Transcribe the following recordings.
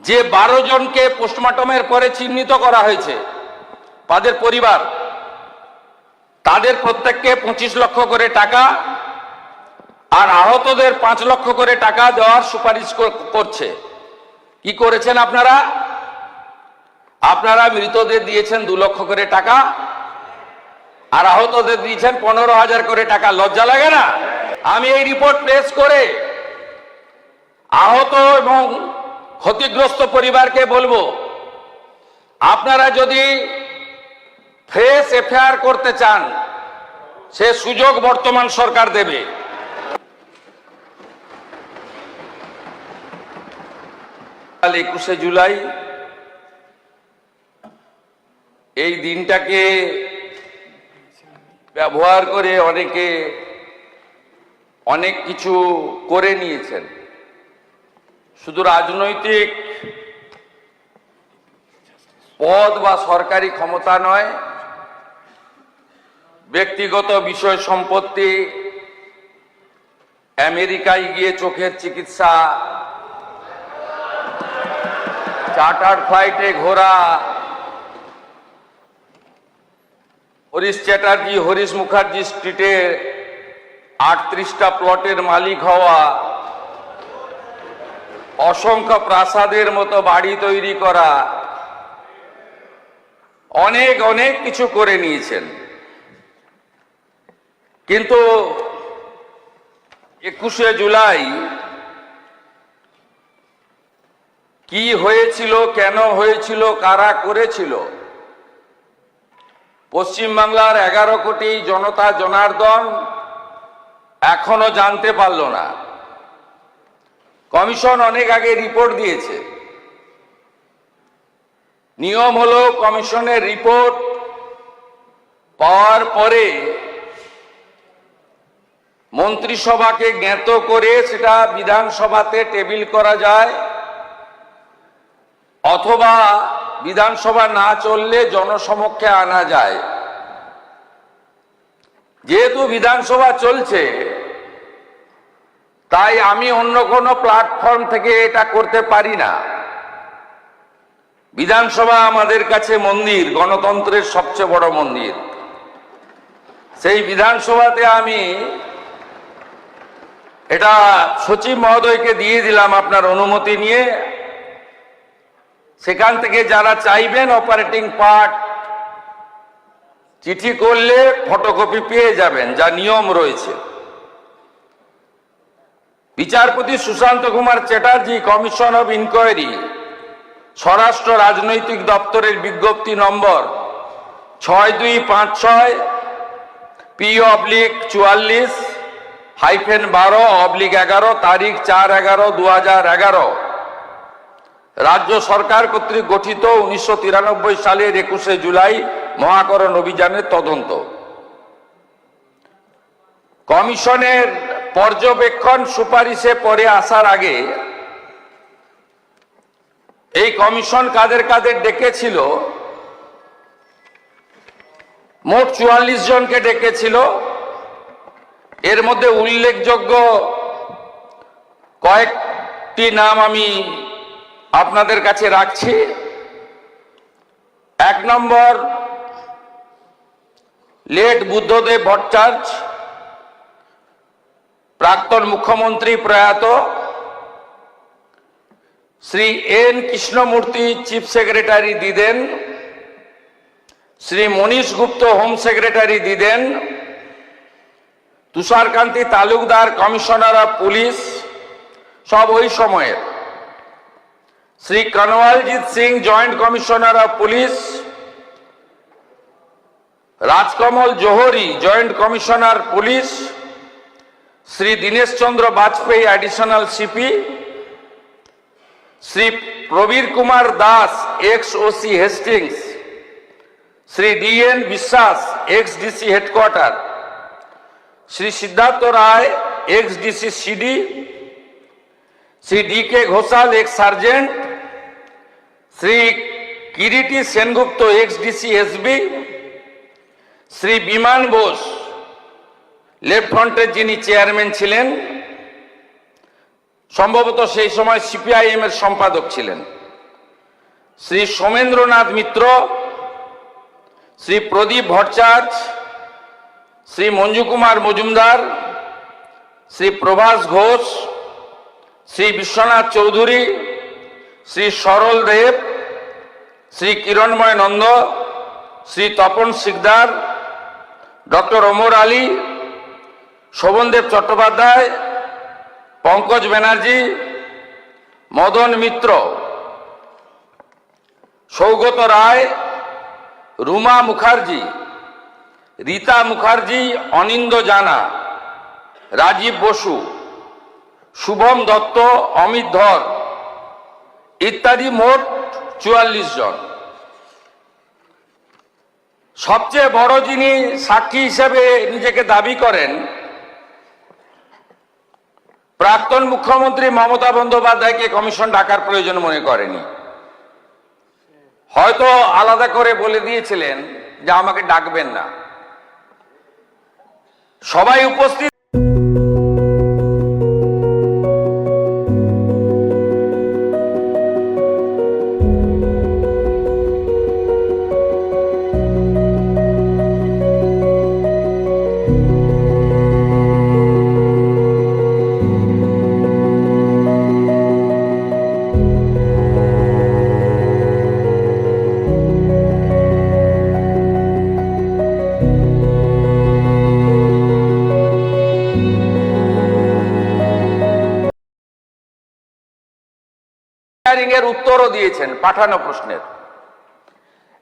যে 12 জনকে পোস্টমর্টমের পরে চিহ্নিত করা হয়েছে তাদের পরিবার, তাদের প্রত্যেককে 25 লক্ষ করে টাকা আর আহতদের 5 লক্ষ করে টাকা দেওয়ার সুপারিশ করছে। কি করেছেন আপনারা? আপনারা মৃতদের দিয়েছেন 2 লক্ষ করে টাকা আর আহতদের দিয়েছেন 15,000 করে টাকা। লজ্জা লাগে না? আমি এই রিপোর্ট পেশ করে আহত এবং ক্ষতিগ্রস্ত পরিবারকে বলবো, আপনারা যদি ফ্রেশ এফআইআর করতে চান সে সুযোগ বর্তমান সরকার দেবে। 21শে জুলাই এই দিনটাকে ব্যবহার করে অনেকে অনেক কিছু করে নিয়েছেন। শুধু রাজনৈতিক পদ বা সরকারি ক্ষমতা নয়, ব্যক্তিগত বিষয় সম্পত্তি, আমেরিকায় গিয়ে চোখের চিকিৎসা, চার্টার ফ্লাইটে ঘোরা, হরিশ চ্যাটার্জি হরিশ মুখার্জি স্ট্রিটে 38টা প্লটের মালিক হওয়া, অসংখ্য প্রাসাদের মতো বাড়ি তৈরি করা, অনেক অনেক কিছু করে নিয়েছেন। কিন্তু 21শে জুলাই কি হয়েছিল, কেন হয়েছিল, কারা করেছিল, পশ্চিমবাংলার 11 কোটি জনতা জনার্দন এখনো জানতে পারল না। কমিশন অনেক আগে রিপোর্ট দিয়েছে। নিয়ম হলো কমিশনের রিপোর্ট পাওয়ার পরে মন্ত্রিসভাকে জ্ঞাত করে সেটা বিধানসভাতে টেবিল করা যায়, অথবা বিধানসভা না চললে জনসমক্ষে আনা যায়। যেহেতু বিধানসভা চলছে তাই আমি অন্য কোনো প্ল্যাটফর্ম থেকে এটা করতে পারি না। বিধানসভা আমাদের কাছে মন্দির, গণতন্ত্রের সবচেয়ে বড় মন্দির। সেই বিধানসভাতে আমি এটা সচিব মহোদয়কে দিয়ে দিলাম আপনার অনুমতি নিয়ে। সেখান থেকে যারা চাইবেন অপারেটিং পার্ট চিঠি করলে ফটোকপি পেয়ে যাবেন, যা নিয়ম রয়েছে। বিচারপতি Sushanta Kumar Chatterjee commission of inquiry, স্বরাষ্ট্র রাজনৈতিক দপ্তরের বিজ্ঞপ্তি নম্বর 6256 P/44/12/11 তারিখ 4/11/2011 রাজ্য সরকার কর্তৃক গঠিত 1993 সালের 21শে জুলাই মহাকরণ অভিযানের তদন্ত। কমিশনের পর্যবেক্ষণ সুপারিশে পরে আসার আগে এই কমিশন কাদের কাদের ডেকেছিল? মোট 44 জনকে ডেকেছিল। এর মধ্যে উল্লেখযোগ্য কয়েকটি নাম আমি আপনাদের কাছে রাখছি। 1 নম্বর, লেট বুদ্ধদেব ভট্টাচার্য, প্রাক্তন মুখ্যমন্ত্রী প্রয়াত। Shri N Krishnamurthy chief secretary দিদেন, শ্রী মনীষ গুপ্ত হোম সেক্রেটারি দিদেন, Tusharkanti Talukdar commissioner of police, সব ওই সময়ের। Shri Kanwaljit Singh joint commissioner of police, Rajkamal Johri joint commissioner police, Shri Dinesh Chandra Bajpai additional CP, Shri Prabir Kumar Das ex OC Hastings, Shri DN Biswas ex DC headquarter, Shri Siddhartha Roy ex DC CD, Shri DK Ghosal ex sergeant, Shri Kiriti Sengupta x DC SB, Shri বিমান Bose left ফ্রন্টের যিনি chairman ছিলেন, সম্ভবত সেই সময় সিপিআইএম এর সম্পাদক ছিলেন, শ্রী সোমেন্দ্রনাথ মিত্র, শ্রী প্রদীপ ভট্টাচার্য, শ্রী মঞ্জু কুমার মজুমদার, শ্রী প্রভাস ঘোষ, শ্রী বিশ্বনাথ চৌধুরী, শ্রী সরল দেব, শ্রী কিরণময় নন্দ, শ্রী তপন সিকদার, ডক্টর ওমর আলী, শোভনদেব চট্টোপাধ্যায়, পঙ্কজ ব্যানার্জি, মদন মিত্র, সৌগত রায়, রুমা মুখার্জি, রীতা মুখার্জি, অনিন্দ জানা, রাজীব বসু, শুভম দত্ত, অমিত ধর ইত্যাদি মোট 44 জন। সবচেয়ে বড় যিনি সাক্ষী হিসেবে নিজেকে দাবি করেন, প্রাক্তন মুখ্যমন্ত্রী মমতা বন্দ্যোপাধ্যায়কে কমিশন ডাকার প্রয়োজন মনে করেনি। হয়তো আলাদা করে বলে দিয়েছিলেন যে আমাকে ডাকবেন না। সবাই উপস্থিত এর উত্তরও দিয়েছেন পাঠানো প্রশ্নের।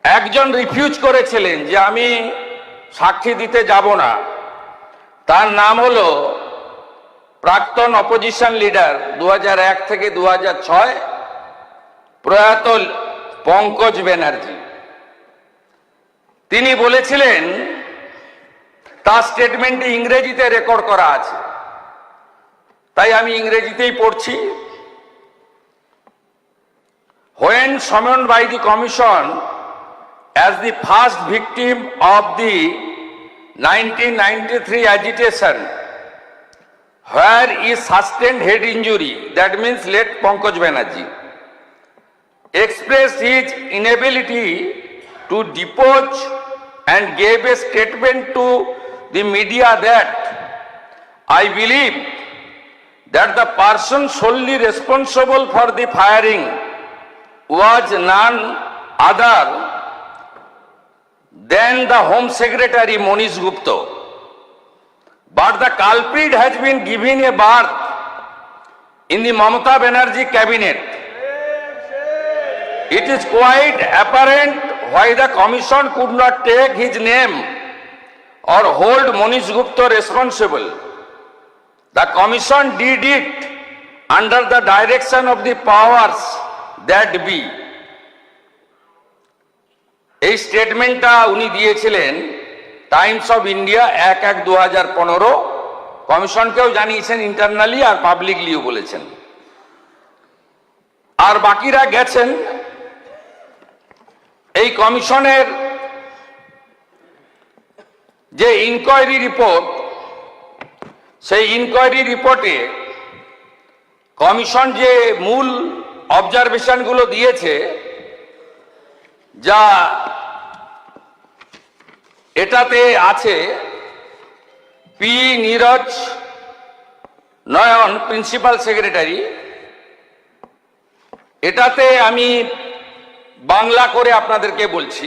একজন রিফিউজ করেছিলেন যে আমি সাক্ষী দিতে যাব না, তার নাম হলো প্রাক্তন অপোজিশন লিডার 2001 থেকে 2006 প্রয়াত পঙ্কজ ব্যানার্জি। তিনি বলেছিলেন, তার স্টেটমেন্টে ইংরেজিতে রেকর্ড করা আছে, তাই আমি ইংরেজিতেই পড়ছি। When summoned by the Commission as the first victim of the 1993 agitation, where is sustained head injury, that means late Pankaj Banerjee, expressed his inability to depose and gave a statement to the media that I believe that the person solely responsible for the firing was none other than the Home Secretary Monish Gupta. But the culprit has been given a berth in the Mamata Banerjee cabinet. It is quite apparent why the Commission could not take his name or hold Monish Gupta responsible. The Commission did it under the direction of the powers that be. এই স্টেটমেন্টটা উনি দিয়েছিলেন Times of India 1/1/2015, কমিশনকেও জানিয়েছেন internally আর পাবলিকলিও বলেছেন। আর বাকিরা গেছেন। এই কমিশনের যে ইনকোয়ারি রিপোর্ট, সেই ইনকোয়ারি রিপোর্টে কমিশন যে মূল অবজারভেশনগুলো দিয়েছে, যা এটাতে আছে, পি নীরজ নয়ন, প্রিন্সিপাল সেক্রেটারি। এটাতে আমি বাংলা করে আপনাদেরকে বলছি।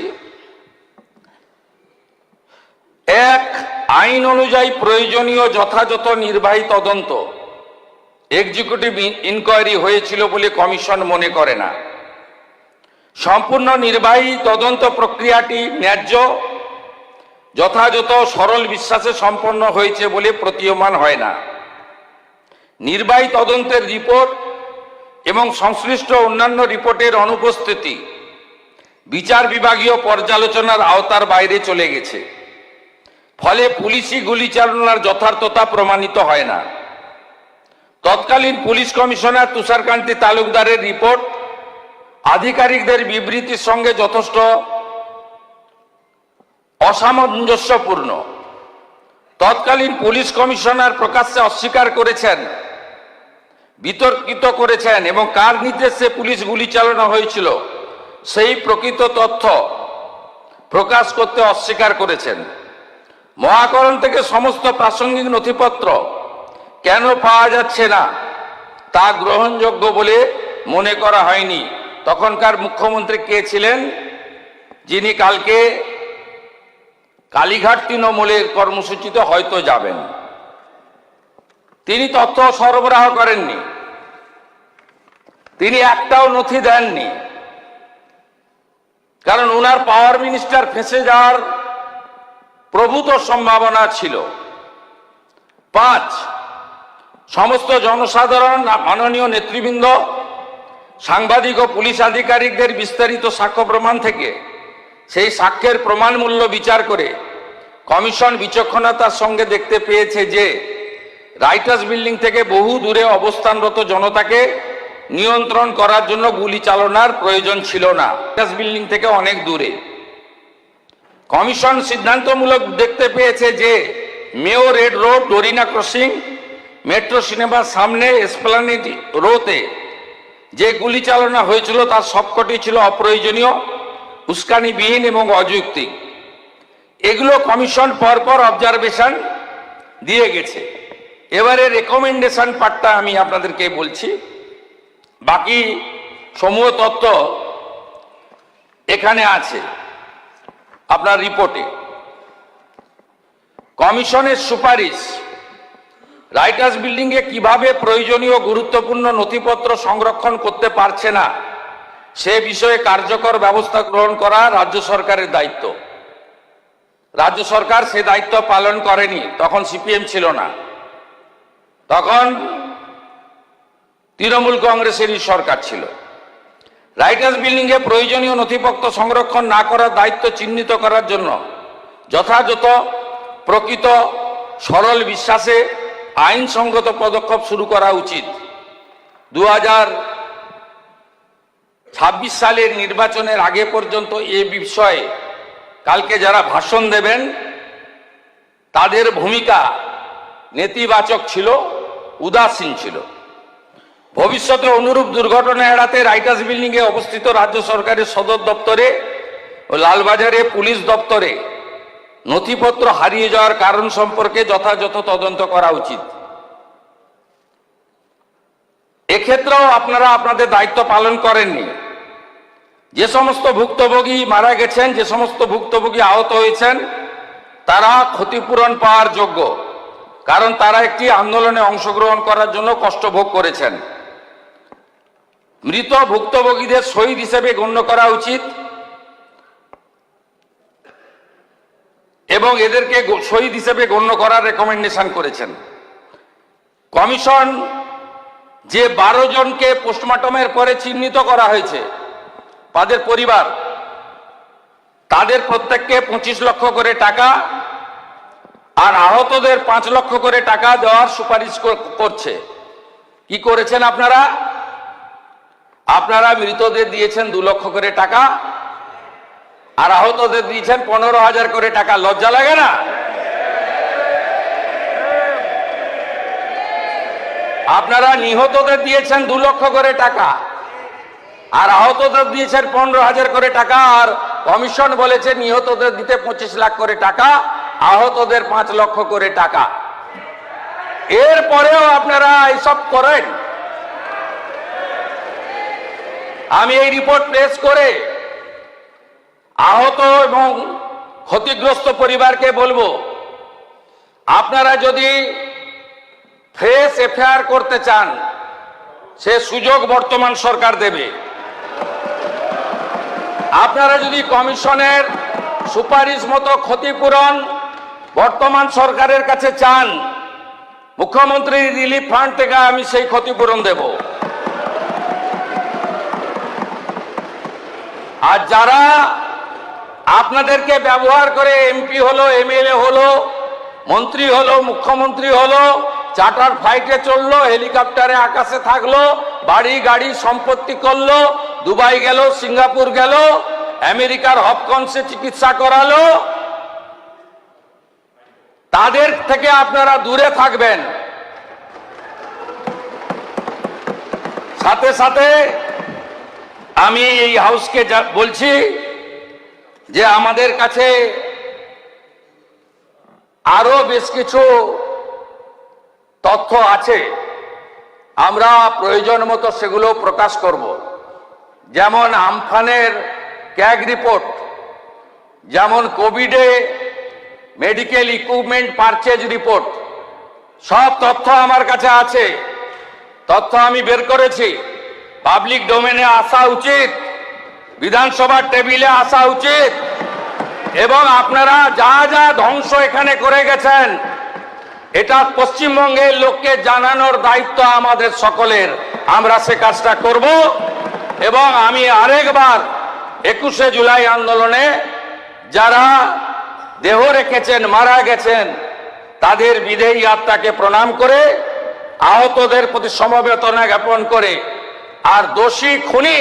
এক, আইন অনুযায়ী প্রয়োজনীয় যথাযথ নির্বাহী তদন্ত এক্সিকিউটিভ ইনকোয়ারি হয়েছিল বলে কমিশন মনে করে না। সম্পূর্ণ নির্বাহী তদন্ত প্রক্রিয়াটি ন্যায্য, যথাযথ, সরল বিশ্বাসে সম্পন্ন হয়েছে বলে প্রতীয়মান হয় না। নির্বাহী তদন্তের রিপোর্ট এবং সংশ্লিষ্ট অন্যান্য রিপোর্টের অনুপস্থিতি বিচার বিভাগীয় পর্যালোচনার আওতার বাইরে চলে গেছে। ফলে পুলিশি গুলিচালনার যথার্থতা প্রমাণিত হয় না। তৎকালীন পুলিশ কমিশনার তুষারকান্তি তালুকদারের রিপোর্ট আধিকারিকদের বিবৃতির সঙ্গে যথেষ্ট অসামঞ্জস্যপূর্ণ। তৎকালীন পুলিশ কমিশনার প্রকাশ্যে অস্বীকার করেছেন, বিতর্কিত করেছেন এবং কার নির্দেশে পুলিশ গুলি চালানো হয়েছিল সেই প্রকৃত তথ্য প্রকাশ করতে অস্বীকার করেছেন। মহাকরণ থেকে সমস্ত প্রাসঙ্গিক নথিপত্র কেন পাওয়া যাচ্ছে না তা গ্রহণযোগ্য বলে মনে করা হয়নি। তখনকার মুখ্যমন্ত্রী কে ছিলেন? যিনি কালকে কালীঘাট তৃণমূলের কর্মসূচিতে হয়তো যাবেন। তিনি তথ্য সরবরাহ করেননি, তিনি একটাও নথি দেননি, কারণ ওনার পাওয়ার মিনিস্টার ফেঁসে যাওয়ার প্রভূত সম্ভাবনা ছিল। 5, সমস্ত জনসাধারণ, মাননীয় নেতৃবৃন্দ, সাংবাদিক ও পুলিশ আধিকারিকদের বিস্তারিত সাক্ষ্য প্রমাণ থেকে সেই সাক্ষ্যের প্রমাণ মূল্য বিচার করে কমিশন বিচক্ষণতার সঙ্গে দেখতে পেয়েছে যে রাইটার্স বিল্ডিং থেকে বহু দূরে অবস্থানরত জনতাকে নিয়ন্ত্রণ করার জন্য গুলি চালানোর প্রয়োজন ছিল না। রাইটার্স বিল্ডিং থেকে অনেক দূরে। কমিশন সিদ্ধান্তমূলক দেখতে পেয়েছে যে মেও রেড রোড, ডোরিনা ক্রসিং, মেট্রো সিনেমার সামনে এসপ্লানেড রোতে যে গুলি চালানো হয়েছিল তার সবকটি ছিল অপ্রয়োজনীয়, উস্কানিবিহীন এবং অযৌক্তিক। এগুলো কমিশন পরপর অবজারভেশন দিয়ে গেছে। এবারে রেকমেন্ডেশন পার্টটা আমি আপনাদেরকে বলছি, বাকি সমূহ তথ্য এখানে আছে আপনার রিপোর্টে। কমিশনের সুপারিশ রাইটার্স বিল্ডিংয়ে কিভাবে প্রয়োজনীয় গুরুত্বপূর্ণ নথিপত্র সংরক্ষণ করতে পারছে না সে বিষয়ে কার্যকর ব্যবস্থা গ্রহণ করা রাজ্য সরকারের দায়িত্ব। রাজ্য সরকার সে দায়িত্ব পালন করেনি, তখন সিপিএম ছিল না, তখন তৃণমূল কংগ্রেসেরই সরকার ছিল। রাইটার্স বিল্ডিংয়ে প্রয়োজনীয় নথিপত্র সংরক্ষণ না করার দায়িত্ব চিহ্নিত করার জন্য যথাযথ, প্রকৃত, সরল বিশ্বাসে আইনসঙ্গত পদক্ষেপ শুরু করা উচিত। 2026 সালের নির্বাচনের আগে পর্যন্ত এ বিষয়ে কালকে যারা ভাষণ দেবেন তাদের ভূমিকা নেতিবাচক ছিল, উদাসীন ছিল। ভবিষ্যতে অনুরূপ দুর্ঘটনা এড়াতে রাইটার্স বিল্ডিংয়ে অবস্থিত রাজ্য সরকারের সদর দপ্তরে ও লালবাজারে পুলিশ দপ্তরে নথিপত্র হারিয়ে যাওয়ার কারণ সম্পর্কে যথাযথ তদন্ত করা উচিত। এক্ষেত্রেও আপনারা আপনাদের দায়িত্ব পালন করেননি। যে সমস্ত ভুক্তভোগী মারা গেছেন, যে সমস্ত ভুক্তভোগী আহত হয়েছেন, তারা ক্ষতিপূরণ পাওয়ার যোগ্য, কারণ তারা একটি আন্দোলনে অংশগ্রহণ করার জন্য কষ্ট ভোগ করেছেন। মৃত ভুক্তভোগীদের শহীদ হিসেবে গণ্য করা উচিত এবং এদেরকে শহীদ হিসেবে গণ্য করার রেকমেন্ডেশন করেছেন। কমিশন যে 12 জনকে পোস্টমর্টমের পরে চিহ্নিত করা হয়েছে তাদের পরিবার, তাদের প্রত্যেককে 25 লক্ষ করে টাকা আর আহতদের 5 লক্ষ করে টাকা দেওয়ার সুপারিশ করছে। কি করেছেন আপনারা? আপনারা মৃতদের দিয়েছেন 2 লক্ষ করে টাকা আর আহতদের দিয়েছেন 15,000 করে টাকা। লজ্জা লাগে না? আপনারা নিহতদের দিয়েছেন 2 লক্ষ করে টাকা আর আহতদের দিয়েছেন 15,000 করে টাকা, আর কমিশন বলেছে নিহতদের দিতে 25 লাখ করে টাকা, আহতদের 5 লক্ষ করে টাকা। এরপরেও আপনারা এইসব করেন। আমি এই রিপোর্ট পেশ করে আহত এবং ক্ষতিগ্রস্ত পরিবারকে বলবো, আপনারা যদি ফ্রেশ এফআইআর করতে চান সে সুযোগ বর্তমান সরকার দেবে। আপনারা যদি কমিশনের সুপারিশ মতো ক্ষতিপূরণ বর্তমান সরকারের কাছে চান, মুখ্যমন্ত্রী রিলিফ ফান্ড থেকে আমি সেই ক্ষতিপূরণ দেব। আর যারা আপনাদেরকে ব্যবহার করে এমপি হলো, এমএলএ হলো, মন্ত্রী হলো, মুখ্যমন্ত্রী হলো, চার্টার ফ্লাইটে চললো, হেলিকপ্টারে আকাশে থাকলো, বাড়ি গাড়ি সম্পত্তি করলো, দুবাই গেল, সিঙ্গাপুর গেল, আমেরিকার হপকন্সে চিকিৎসা করালো, তাদের থেকে আপনারা দূরে থাকবেন। সাথে সাথে আমি এই হাউসকে বলছি যে আমাদের কাছে আরো বেশ কিছু তথ্য আছে, আমরা প্রয়োজন মতো সেগুলো প্রকাশ করব। যেমন আমফানের ক্যাগ রিপোর্ট, যেমন কোভিডে মেডিকেল ইকুইপমেন্ট পারচেজ রিপোর্ট, সব তথ্য আমার কাছে আছে। তথ্য আমি বের করেছি, পাবলিক ডোমেনে আসা উচিত, বিধানসভার টেবিলে আসা উচিত, এবং আপনারা যা যা ধ্বংস এখানে করে গেছেন এটা পশ্চিমবঙ্গের লোককে জানানোর দায়িত্ব আমাদের সকলের। আমরা সে কাজটা করব। এবং আমি আরেকবার 21শে জুলাই আন্দোলনে যারা দেহ রেখেছেন, মারা গেছেন, তাদের বিদেহী আত্মাকে প্রণাম করে, আহতদের প্রতি সমবেদনা জ্ঞাপন করে, আর দোষী খুনি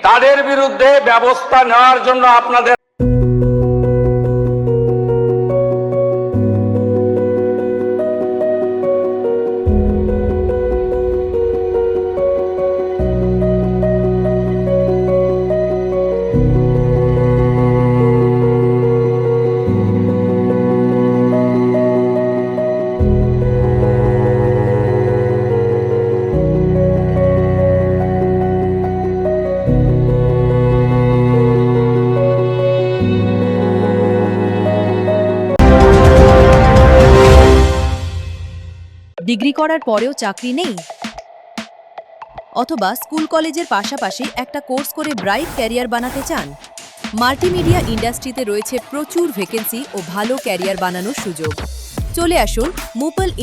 তাদের বিরুদ্ধে ব্যবস্থা নেওয়ার জন্য আপনাদের ডিগ্রি করার পরেও চাকরি নেই, অথবা স্কুল কলেজের পাশাপাশি একটা কোর্স করে ব্রাইট ক্যারিয়ার বানাতে চান? মাল্টিমিডিয়া ইন্ডাস্ট্রিতে রয়েছে প্রচুর ভ্যাকেন্সি ও ভালো ক্যারিয়ার বানানোর সুযোগ। চলে আসুন মুপল